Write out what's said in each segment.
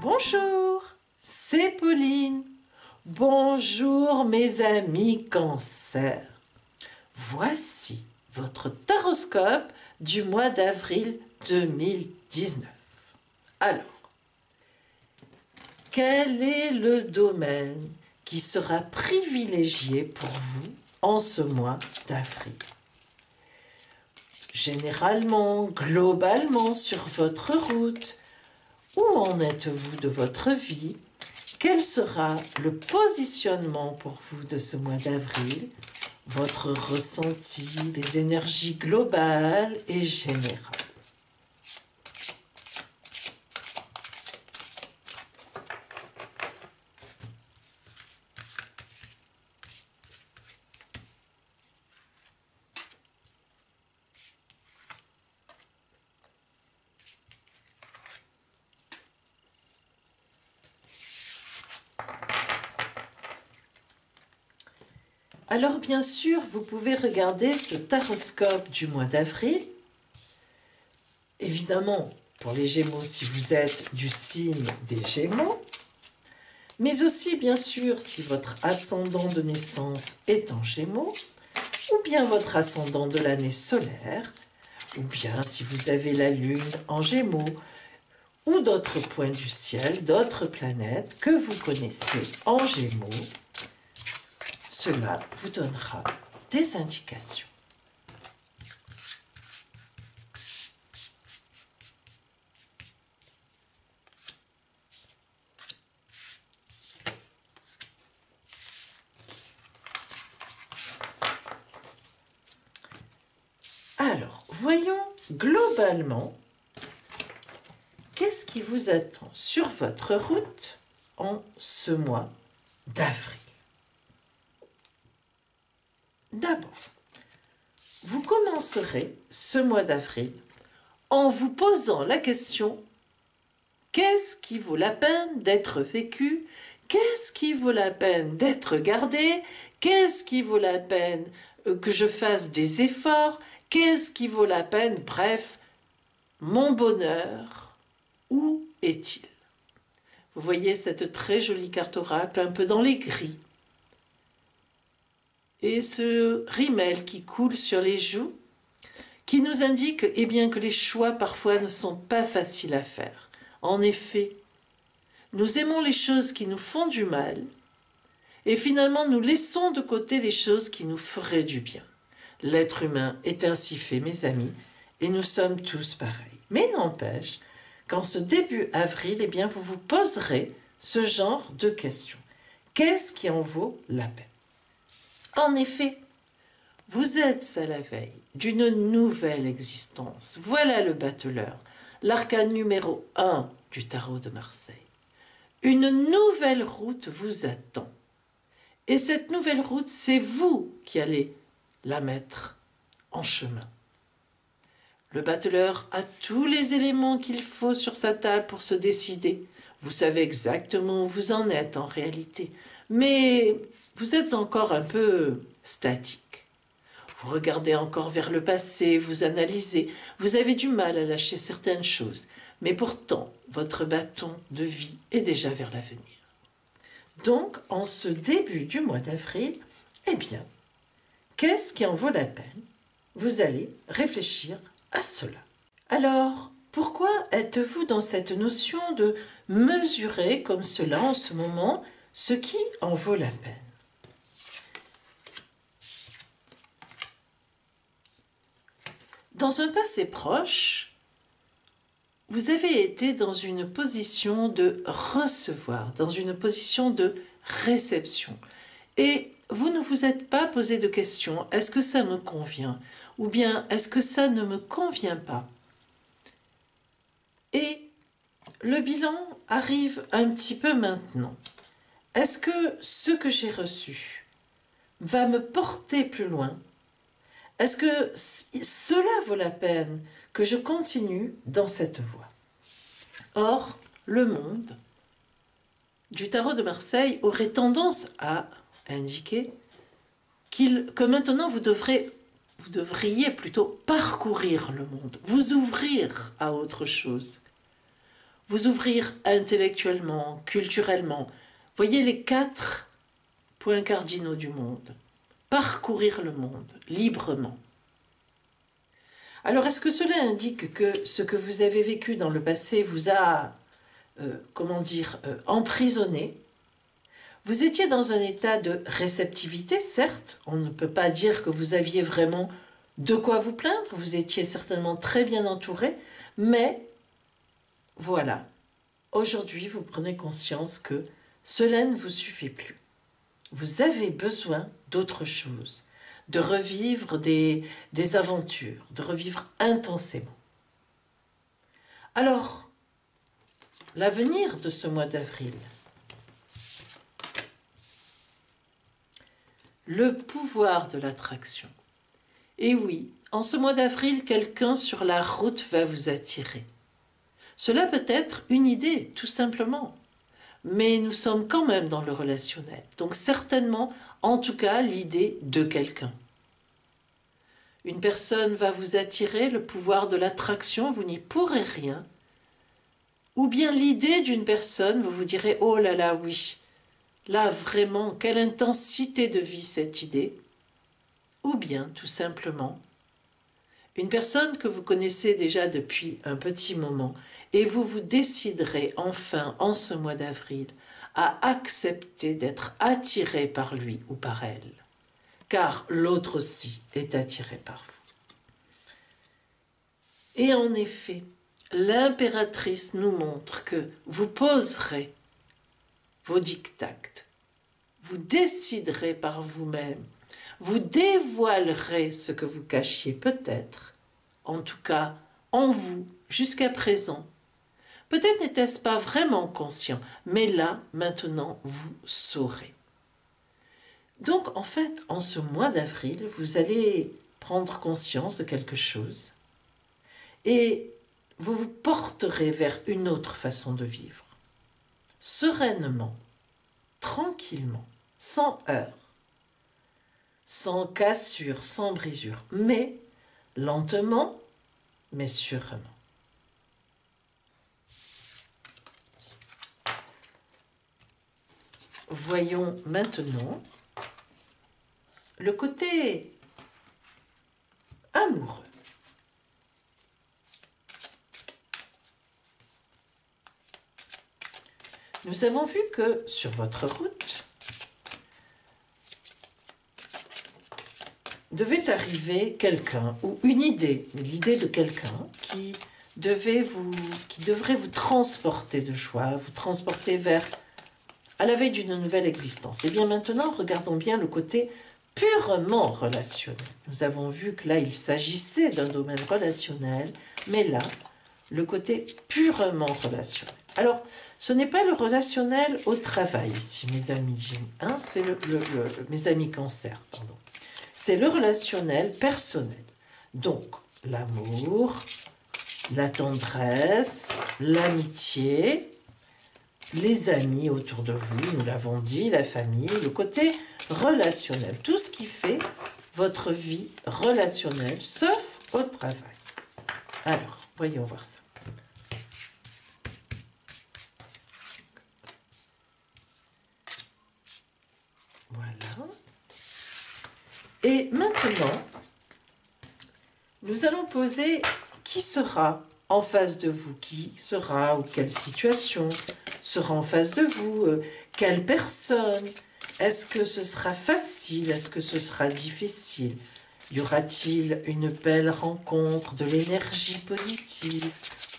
Bonjour, c'est Pauline. Bonjour mes amis Cancer. Voici votre taroscope du mois d'avril 2019. Alors, quel est le domaine qui sera privilégié pour vous en ce mois d'avril? Généralement, globalement, sur votre route, où en êtes-vous de votre vie? Quel sera le positionnement pour vous de ce mois d'avril? Votre ressenti, les énergies globales et générales. Alors bien sûr, vous pouvez regarder ce taroscope du mois d'avril. Évidemment, pour les Gémeaux, si vous êtes du signe des Gémeaux, mais aussi bien sûr si votre ascendant de naissance est en Gémeaux, ou bien votre ascendant de l'année solaire, ou bien si vous avez la Lune en Gémeaux, ou d'autres points du ciel, d'autres planètes que vous connaissez en Gémeaux. Cela vous donnera des indications. Alors, voyons globalement, qu'est-ce qui vous attend sur votre route en ce mois d'avril? D'abord, vous commencerez ce mois d'avril en vous posant la question: qu'est-ce qui vaut la peine d'être vécu? Qu'est-ce qui vaut la peine d'être gardé? Qu'est-ce qui vaut la peine que je fasse des efforts? Qu'est-ce qui vaut la peine? Bref, mon bonheur, où est-il? Vous voyez cette très jolie carte oracle un peu dans les gris. Et ce rimel qui coule sur les joues, qui nous indique eh bien, que les choix parfois ne sont pas faciles à faire. En effet, nous aimons les choses qui nous font du mal, et finalement nous laissons de côté les choses qui nous feraient du bien. L'être humain est ainsi fait, mes amis, et nous sommes tous pareils. Mais n'empêche qu'en ce début avril, eh bien, vous vous poserez ce genre de questions. Qu'est-ce qui en vaut la peine? En effet, vous êtes à la veille d'une nouvelle existence. Voilà le battleur, l'arcane numéro 1 du tarot de Marseille. Une nouvelle route vous attend. Et cette nouvelle route, c'est vous qui allez la mettre en chemin. Le battleur a tous les éléments qu'il faut sur sa table pour se décider. Vous savez exactement où vous en êtes en réalité, mais vous êtes encore un peu statique. Vous regardez encore vers le passé, vous analysez, vous avez du mal à lâcher certaines choses, mais pourtant, votre bâton de vie est déjà vers l'avenir. Donc, en ce début du mois d'avril, eh bien, qu'est-ce qui en vaut la peine? Vous allez réfléchir à cela. Alors, pourquoi êtes-vous dans cette notion de mesurer comme cela en ce moment ce qui en vaut la peine? Dans un passé proche, vous avez été dans une position de recevoir, dans une position de réception. Et vous ne vous êtes pas posé de questions. Est-ce que ça me convient? Ou bien est-ce que ça ne me convient pas? Et le bilan arrive un petit peu maintenant. Est-ce que ce que j'ai reçu va me porter plus loin? Est-ce que cela vaut la peine que je continue dans cette voie? Or, le monde du tarot de Marseille aurait tendance à indiquer que maintenant vous devrez vous devriez plutôt parcourir le monde, vous ouvrir à autre chose, vous ouvrir intellectuellement, culturellement. Voyez les 4 points cardinaux du monde. Parcourir le monde librement. Alors, est-ce que cela indique que ce que vous avez vécu dans le passé vous a, emprisonné? Vous étiez dans un état de réceptivité, certes. On ne peut pas dire que vous aviez vraiment de quoi vous plaindre. Vous étiez certainement très bien entouré. Mais, voilà. Aujourd'hui, vous prenez conscience que cela ne vous suffit plus. Vous avez besoin d'autre chose, de revivre des aventures, de revivre intensément. Alors, l'avenir de ce mois d'avril, le pouvoir de l'attraction. Et oui, en ce mois d'avril, quelqu'un sur la route va vous attirer. Cela peut être une idée, tout simplement. Mais nous sommes quand même dans le relationnel. Donc certainement, en tout cas, l'idée de quelqu'un. Une personne va vous attirer, le pouvoir de l'attraction, vous n'y pourrez rien. Ou bien l'idée d'une personne, vous vous direz « Oh là là, oui, là vraiment, quelle intensité de vie cette idée !» Ou bien, tout simplement, une personne que vous connaissez déjà depuis un petit moment et vous vous déciderez enfin, en ce mois d'avril, à accepter d'être attiré par lui ou par elle. Car l'autre aussi est attiré par vous. Et en effet, l'impératrice nous montre que vous poserez vos diktats, vous déciderez par vous-même, vous dévoilerez ce que vous cachiez peut-être, en tout cas en vous jusqu'à présent. Peut-être n'était-ce pas vraiment conscient, mais là, maintenant, vous saurez. Donc, en fait, en ce mois d'avril, vous allez prendre conscience de quelque chose et vous vous porterez vers une autre façon de vivre. Sereinement, tranquillement, sans heurts, sans cassure, sans brisure, mais lentement, mais sûrement. Voyons maintenant le côté amoureux. Nous avons vu que sur votre route devait arriver quelqu'un ou une idée, l'idée de quelqu'un qui devrait vous transporter de joie, vous transporter vers à la veille d'une nouvelle existence. Et bien maintenant, regardons bien le côté purement relationnel. Nous avons vu que là, il s'agissait d'un domaine relationnel, mais là, le côté purement relationnel. Alors, ce n'est pas le relationnel au travail ici, mes amis, hein, c'est mes amis cancer, pardon. C'est le relationnel personnel. Donc, l'amour, la tendresse, l'amitié, les amis autour de vous, nous l'avons dit, la famille, le côté relationnel. Tout ce qui fait votre vie relationnelle, sauf au travail. Alors, voyons voir ça. Voilà. Et maintenant, nous allons poser qui sera en face de vous, qui sera ou quelle situation sera en face de vous, quelle personne, est-ce que ce sera facile, est-ce que ce sera difficile, y aura-t-il une belle rencontre, de l'énergie positive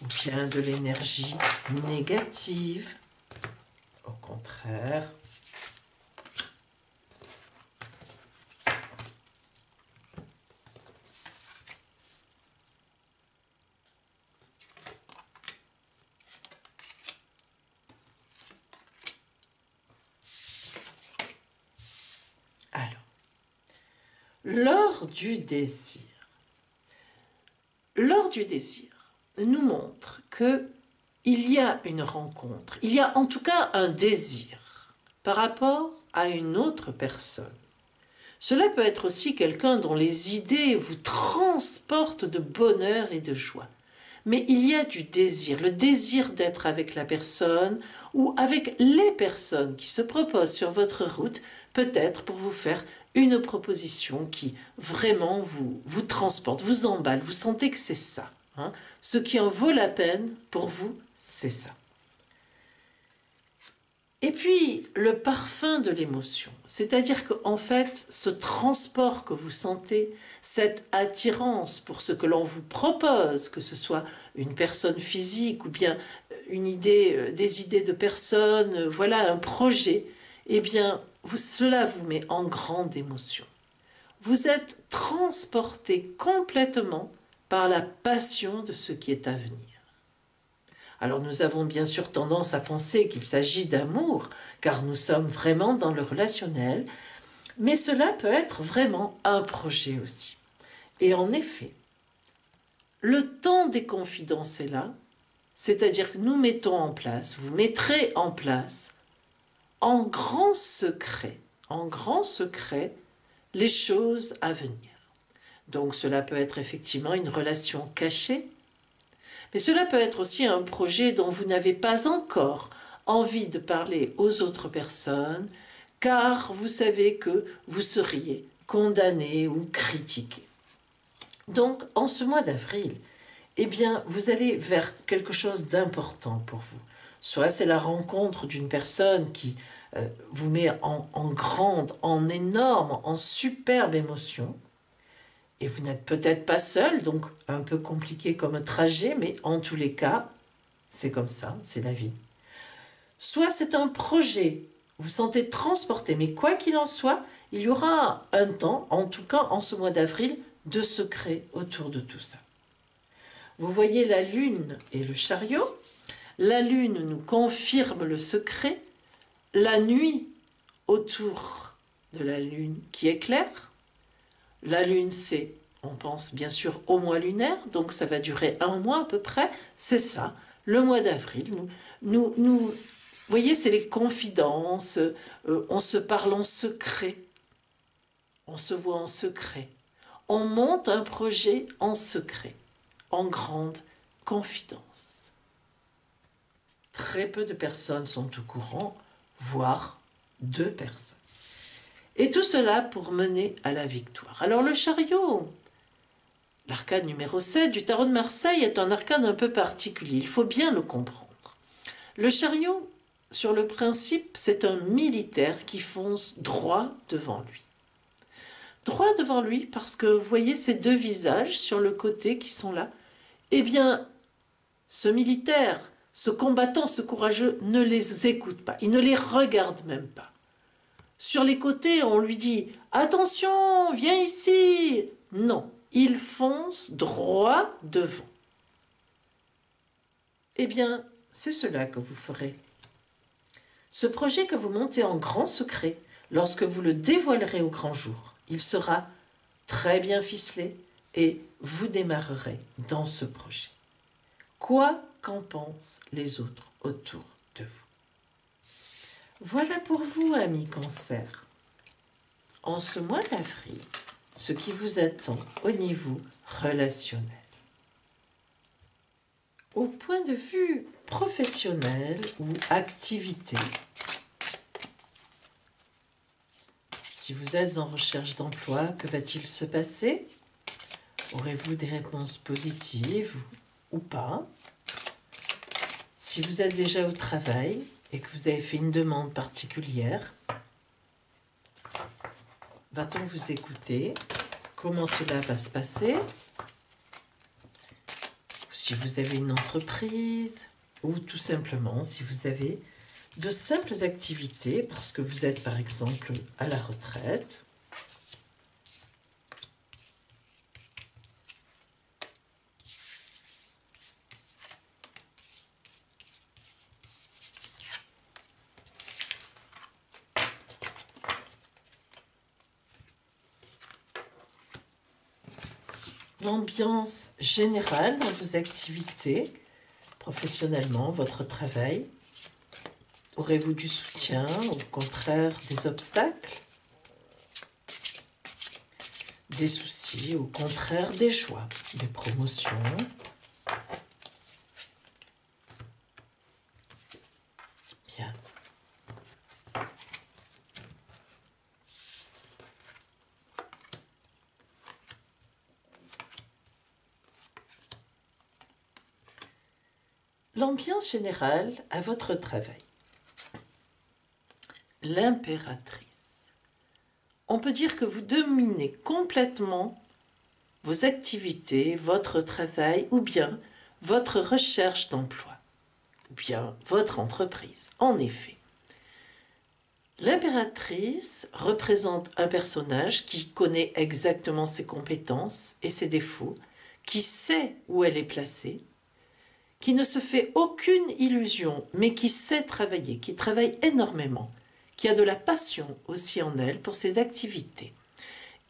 ou bien de l'énergie négative? Au contraire. L'or du désir. L'or du désir nous montre que il y a une rencontre, il y a en tout cas un désir par rapport à une autre personne. Cela peut être aussi quelqu'un dont les idées vous transportent de bonheur et de joie. Mais il y a du désir, le désir d'être avec la personne ou avec les personnes qui se proposent sur votre route, peut-être pour vous faire une proposition qui vraiment vous transporte, vous emballe, vous sentez que c'est ça. Hein. Ce qui en vaut la peine pour vous, c'est ça. Et puis, le parfum de l'émotion, c'est-à-dire qu'en fait, ce transport que vous sentez, cette attirance pour ce que l'on vous propose, que ce soit une personne physique ou bien une idée, des idées de personnes, voilà, un projet, eh bien, cela vous met en grande émotion. Vous êtes transporté complètement par la passion de ce qui est à venir. Alors nous avons bien sûr tendance à penser qu'il s'agit d'amour, car nous sommes vraiment dans le relationnel, mais cela peut être vraiment un projet aussi. Et en effet, le temps des confidences est là, c'est-à-dire que nous mettons en place, vous mettrez en place, en grand secret, les choses à venir. Donc cela peut être effectivement une relation cachée, mais cela peut être aussi un projet dont vous n'avez pas encore envie de parler aux autres personnes, car vous savez que vous seriez condamné ou critiqué. Donc, en ce mois d'avril, eh bien, vous allez vers quelque chose d'important pour vous. Soit c'est la rencontre d'une personne qui vous met en grande, en énorme, en superbe émotion, et vous n'êtes peut-être pas seul, donc un peu compliqué comme trajet, mais en tous les cas, c'est comme ça, c'est la vie. Soit c'est un projet, vous vous sentez transporté, mais quoi qu'il en soit, il y aura un temps, en tout cas en ce mois d'avril, de secret autour de tout ça. Vous voyez la lune et le chariot. La lune nous confirme le secret, la nuit autour de la lune qui éclaire. La lune, c'est, on pense bien sûr au mois lunaire, donc ça va durer un mois à peu près, c'est ça, le mois d'avril. Vous voyez, c'est les confidences, on se parle en secret, on se voit en secret, on monte un projet en secret, en grande confidence. Très peu de personnes sont au courant, voire 2 personnes. Et tout cela pour mener à la victoire. Alors le chariot, l'arcane numéro 7 du tarot de Marseille est un arcane un peu particulier, il faut bien le comprendre. Le chariot, sur le principe, c'est un militaire qui fonce droit devant lui. Droit devant lui parce que vous voyez ces 2 visages sur le côté qui sont là. Eh bien, ce militaire, ce combattant, ce courageux ne les écoute pas, il ne les regarde même pas. Sur les côtés, on lui dit « Attention, viens ici !» Non, il fonce droit devant. Eh bien, c'est cela que vous ferez. Ce projet que vous montez en grand secret, lorsque vous le dévoilerez au grand jour, il sera très bien ficelé et vous démarrerez dans ce projet. Quoi qu'en pensent les autres autour de vous. Voilà pour vous, amis Cancer. En ce mois d'avril, ce qui vous attend au niveau relationnel. Au point de vue professionnel ou activité, si vous êtes en recherche d'emploi, que va-t-il se passer? Aurez-vous des réponses positives ou pas? Si vous êtes déjà au travail et que vous avez fait une demande particulière, va-t-on vous écouter? Comment cela va se passer? Si vous avez une entreprise, ou tout simplement si vous avez de simples activités, parce que vous êtes par exemple à la retraite. L'ambiance générale dans vos activités, professionnellement, votre travail. Aurez-vous du soutien, au contraire des obstacles? des soucis, au contraire des joies, des promotions. Bien. L'ambiance générale à votre travail. L'impératrice. On peut dire que vous dominez complètement vos activités, votre travail ou bien votre recherche d'emploi ou bien votre entreprise. En effet, l'impératrice représente un personnage qui connaît exactement ses compétences et ses défauts, qui sait où elle est placée, qui ne se fait aucune illusion, mais qui sait travailler, qui travaille énormément, qui a de la passion aussi en elle pour ses activités.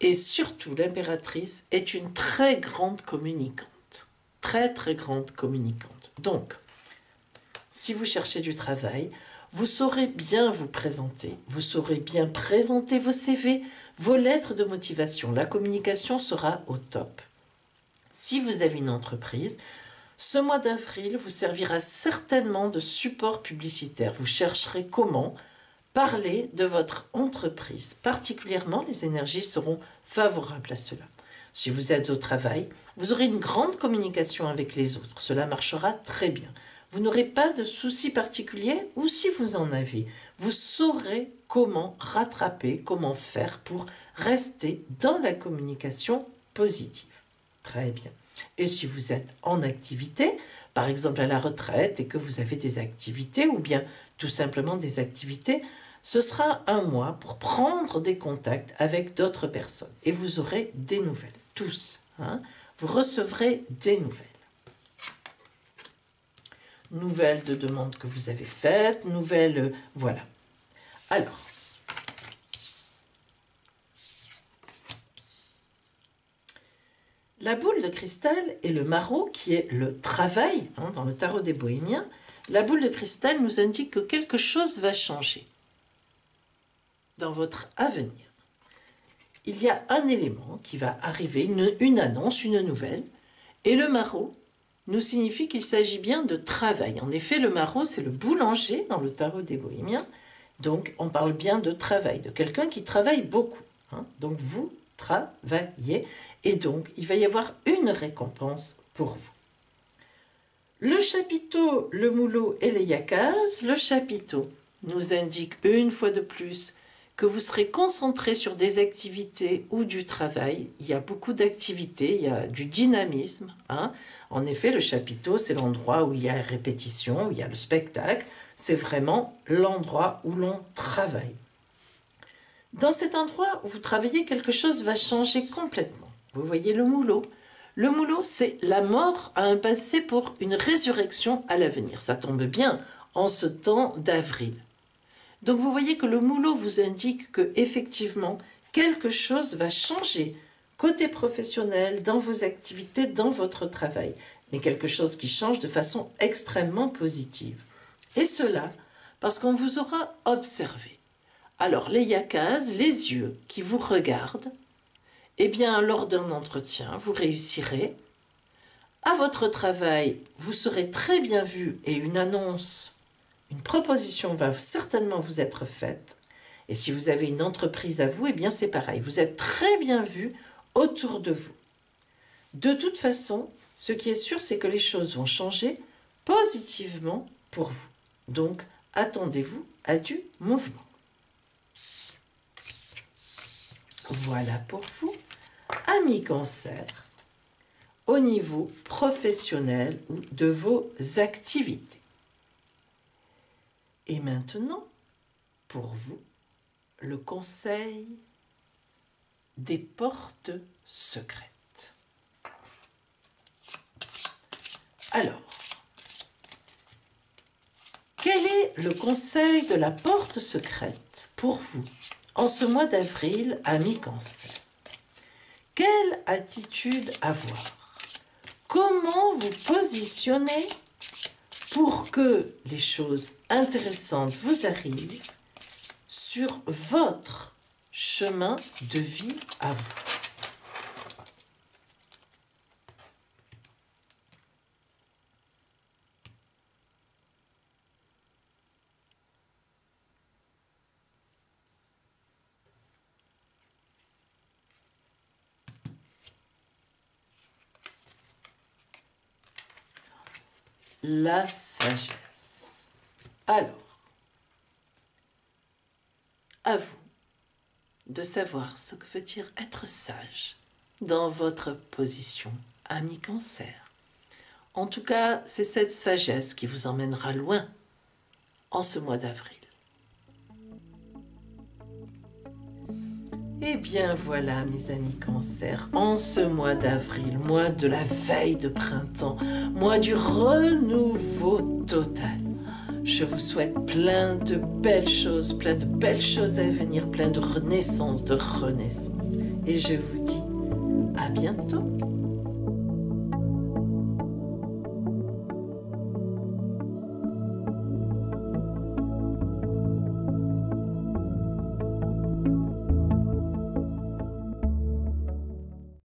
Et surtout, l'impératrice est une très grande communicante. Très, très grande communicante. Donc, si vous cherchez du travail, vous saurez bien vous présenter. Vous saurez bien présenter vos CV, vos lettres de motivation. La communication sera au top. Si vous avez une entreprise, ce mois d'avril vous servira certainement de support publicitaire. Vous chercherez comment parler de votre entreprise. Particulièrement, les énergies seront favorables à cela. Si vous êtes au travail, vous aurez une grande communication avec les autres. Cela marchera très bien. Vous n'aurez pas de soucis particuliers ou si vous en avez, vous saurez comment rattraper, comment faire pour rester dans la communication positive. Très bien. Et si vous êtes en activité, par exemple à la retraite et que vous avez des activités ou bien tout simplement des activités, ce sera un mois pour prendre des contacts avec d'autres personnes et vous aurez des nouvelles, tous. Vous recevrez des nouvelles. Nouvelles de demandes que vous avez faites, nouvelles... voilà. Alors, la boule de cristal et le maraud, qui est le travail, dans le tarot des bohémiens, la boule de cristal nous indique que quelque chose va changer dans votre avenir. Il y a un élément qui va arriver, une annonce, une nouvelle, et le maraud nous signifie qu'il s'agit bien de travail. En effet, le maraud, c'est le boulanger dans le tarot des bohémiens, donc on parle bien de travail, de quelqu'un qui travaille beaucoup. Donc vous travaillez, et donc il va y avoir une récompense pour vous. Le chapiteau, le moulot et les yakaz. Le chapiteau nous indique une fois de plus que vous serez concentré sur des activités ou du travail. Il y a beaucoup d'activités, il y a du dynamisme. En effet, le chapiteau, c'est l'endroit où il y a répétition, où il y a le spectacle. C'est vraiment l'endroit où l'on travaille. Dans cet endroit où vous travaillez, quelque chose va changer complètement. Vous voyez le moulot. Le moulot, c'est la mort à un passé pour une résurrection à l'avenir. Ça tombe bien en ce temps d'avril. Donc vous voyez que le moulot vous indique que effectivement quelque chose va changer côté professionnel, dans vos activités, dans votre travail. Mais quelque chose qui change de façon extrêmement positive. Et cela parce qu'on vous aura observé. Alors les yakaz, les yeux qui vous regardent, eh bien lors d'un entretien, vous réussirez. À votre travail, vous serez très bien vu et une annonce, une proposition va certainement vous être faite. Et si vous avez une entreprise à vous, eh bien c'est pareil. Vous êtes très bien vu autour de vous. De toute façon, ce qui est sûr, c'est que les choses vont changer positivement pour vous. Donc, attendez-vous à du mouvement. Voilà pour vous, amis Cancer, au niveau professionnel ou de vos activités. Et maintenant, pour vous, le conseil des portes secrètes. Alors, quel est le conseil de la porte secrète pour vous en ce mois d'avril, amis Cancer? Quelle attitude avoir? Comment vous positionner pour que les choses intéressantes vous arrivent sur votre chemin de vie à vous? la sagesse. Alors, à vous de savoir ce que veut dire être sage dans votre position, ami Cancer. En tout cas, c'est cette sagesse qui vous emmènera loin en ce mois d'avril. Et bien voilà, mes amis Cancer, en ce mois d'avril, mois de la veille de printemps, mois du renouveau total, je vous souhaite plein de belles choses à venir, plein de renaissance, Et je vous dis à bientôt.